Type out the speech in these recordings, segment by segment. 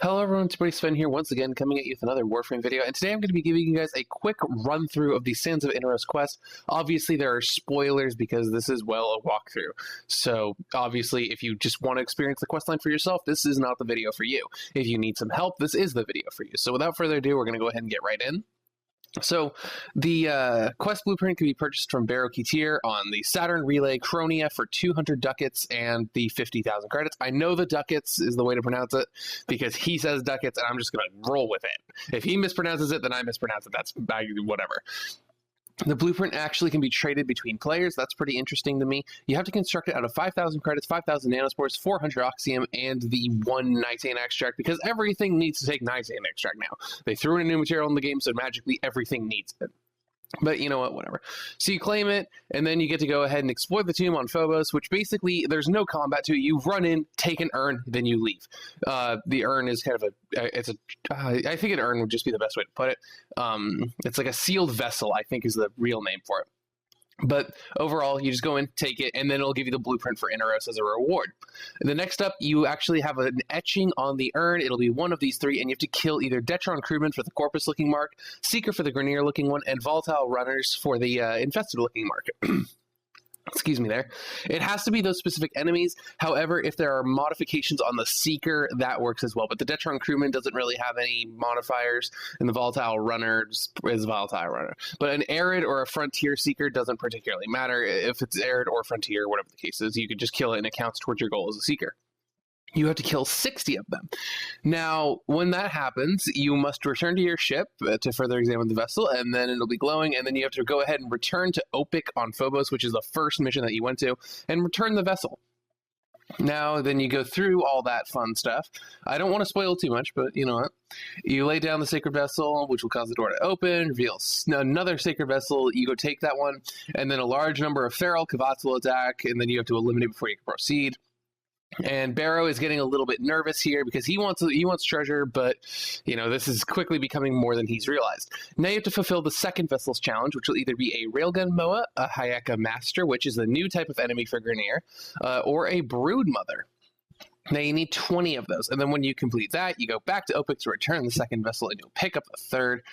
Hello everyone, it's Buddy Sven here once again coming at you with another Warframe video, and today I'm going to be giving you guys a quick run through of the Sands of Inaros quest. Obviously there are spoilers because this is, well, a walkthrough. So obviously if you just want to experience the questline for yourself, this is not the video for you. If you need some help, this is the video for you. So without further ado, we're going to go ahead and get right in. So the quest blueprint can be purchased from Barrow Ketir on the Saturn Relay Chronia for 200 ducats and the 50,000 credits. I know the ducats is the way to pronounce it because he says ducats and I'm just going to roll with it. If he mispronounces it, then I mispronounce it. That's whatever. The blueprint actually can be traded between players. That's pretty interesting to me. You have to construct it out of 5,000 credits, 5,000 nanospores, 400 oxium, and the 1 nitane extract, because everything needs to take nitane extract now. They threw in a new material in the game, so magically everything needs it. But you know what, whatever. So you claim it, and then you get to go ahead and exploit the tomb on Phobos, which basically, there's no combat to it. You run in, take an urn, then you leave. The urn is kind of I think an urn would just be the best way to put it. It's like a sealed vessel, I think is the real name for it. But overall, you just go in, take it, and then it'll give you the blueprint for Inaros as a reward. And the next up, you actually have an etching on the urn. It'll be one of these three, and you have to kill either Detron Crewman for the Corpus-looking mark, Seeker for the Grineer-looking one, and Volatile Runners for the Infested-looking mark. Excuse me there. It has to be those specific enemies. However, if there are modifications on the Seeker, that works as well. But the Detron Crewman doesn't really have any modifiers, and the Volatile Runner is Volatile Runner. But an Arid or a Frontier Seeker doesn't particularly matter. If it's Arid or Frontier, whatever the case is, you could just kill it and it counts towards your goal as a Seeker. You have to kill 60 of them. Now, when that happens, you must return to your ship to further examine the vessel, and then it'll be glowing, and then you have to go ahead and return to Opic on Phobos, which is the first mission that you went to, and return the vessel. Now, then you go through all that fun stuff. I don't want to spoil too much, but you know what? You lay down the sacred vessel, which will cause the door to open, reveal another sacred vessel. You go take that one, and then a large number of feral Kavats will attack, and then you have to eliminate before you can proceed. And Barrow is getting a little bit nervous here because he wants treasure, but you know, this is quickly becoming more than he's realized. Now you have to fulfill the second vessel's challenge, which will either be a Railgun Moa, a Hayeka Master, which is the new type of enemy for Grineer, or a Brood Mother. Now you need 20 of those, and then when you complete that, you go back to Opic to return the second vessel, and you'll pick up the third.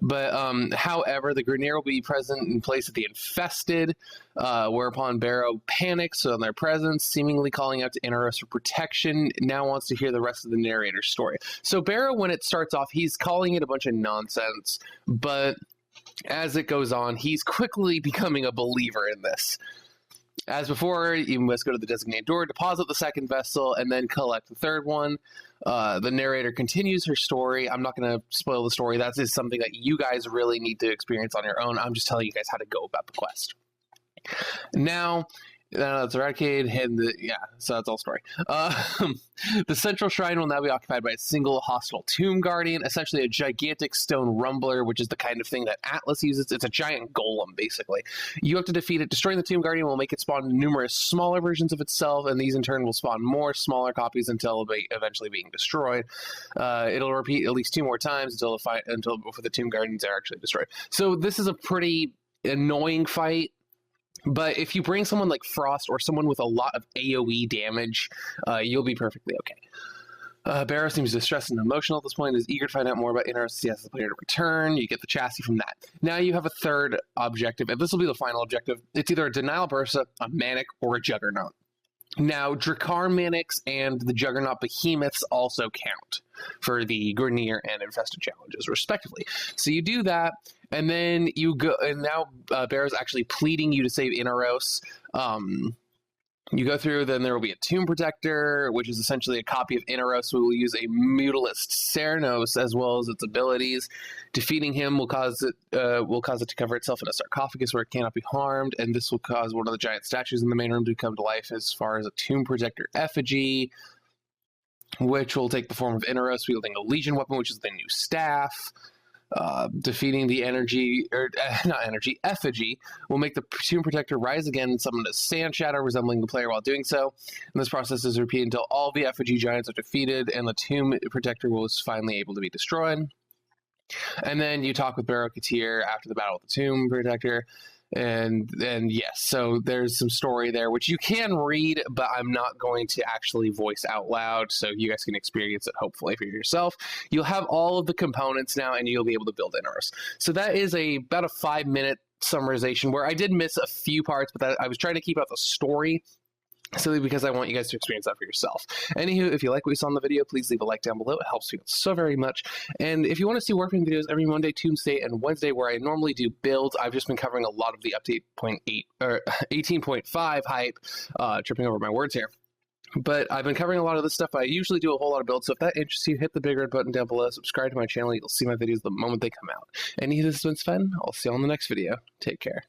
But however, the Grineer will be present in place of the Infested, whereupon Barrow panics on their presence, seemingly calling out to Inaros for protection, now wants to hear the rest of the narrator's story. So Barrow, when it starts off, he's calling it a bunch of nonsense, but as it goes on, he's quickly becoming a believer in this. As before, you must go to the designated door, deposit the second vessel, and then collect the third one. The narrator continues her story. I'm not going to spoil the story. That is something that you guys really need to experience on your own. I'm just telling you guys how to go about the quest. Now, it's eradicated, and so that's all story. The central shrine will now be occupied by a single hostile tomb guardian, essentially a gigantic stone rumbler, which is the kind of thing that Atlas uses. It's a giant golem, basically. You have to defeat it. Destroying the tomb guardian will make it spawn numerous smaller versions of itself, and these in turn will spawn more smaller copies until eventually being destroyed. It'll repeat at least 2 more times until before the tomb guardians are actually destroyed. So this is a pretty annoying fight. But if you bring someone like Frost or someone with a lot of AoE damage, you'll be perfectly okay. Barrow seems distressed and emotional at this point, is eager to find out more about Inaros. He asks the player to return. You get the chassis from that. Now you have a third objective, and this will be the final objective. It's either a Denial Bursa, a Manic, or a Juggernaut. Now, Drakkar Manics and the Juggernaut Behemoths also count for the Grineer and Infested challenges, respectively. So you do that, and then you go, and now Barrow's actually pleading you to save Inaros. You go through, then there will be a Tomb Protector, which is essentially a copy of Inaros. We will use a Mutalist Cernos as well as its abilities. Defeating him will cause it to cover itself in a sarcophagus where it cannot be harmed, and this will cause one of the giant statues in the main room to come to life as far as a Tomb Protector effigy, which will take the form of Inaros wielding a Legion weapon, which is the new staff. Defeating the effigy will make the Tomb Protector rise again and summon a sand shadow resembling the player while doing so. And this process is repeated until all the effigy giants are defeated and the Tomb Protector was finally able to be destroyed. And then you talk with Barrow Ketir after the battle with the Tomb Protector. And yes, so there's some story there which you can read, but I'm not going to actually voice out loud, so you guys can experience it hopefully for yourself. You'll have all of the components now, and you'll be able to build Inaros. So that is about a 5-minute summarization where I did miss a few parts, but I was trying to keep out the story simply because I want you guys to experience that for yourself. Anywho, if you like what you saw in the video, please leave a like down below. It helps me out so very much. And if you want to see Warframe videos every Monday, Tuesday, and Wednesday where I normally do builds, I've just been covering a lot of the update 18.5 hype, tripping over my words here. But I've been covering a lot of this stuff. I usually do a whole lot of builds, so if that interests you, hit the big red button down below, subscribe to my channel. You'll see my videos the moment they come out. Anywho, this has been Sven. I'll see you on the next video. Take care.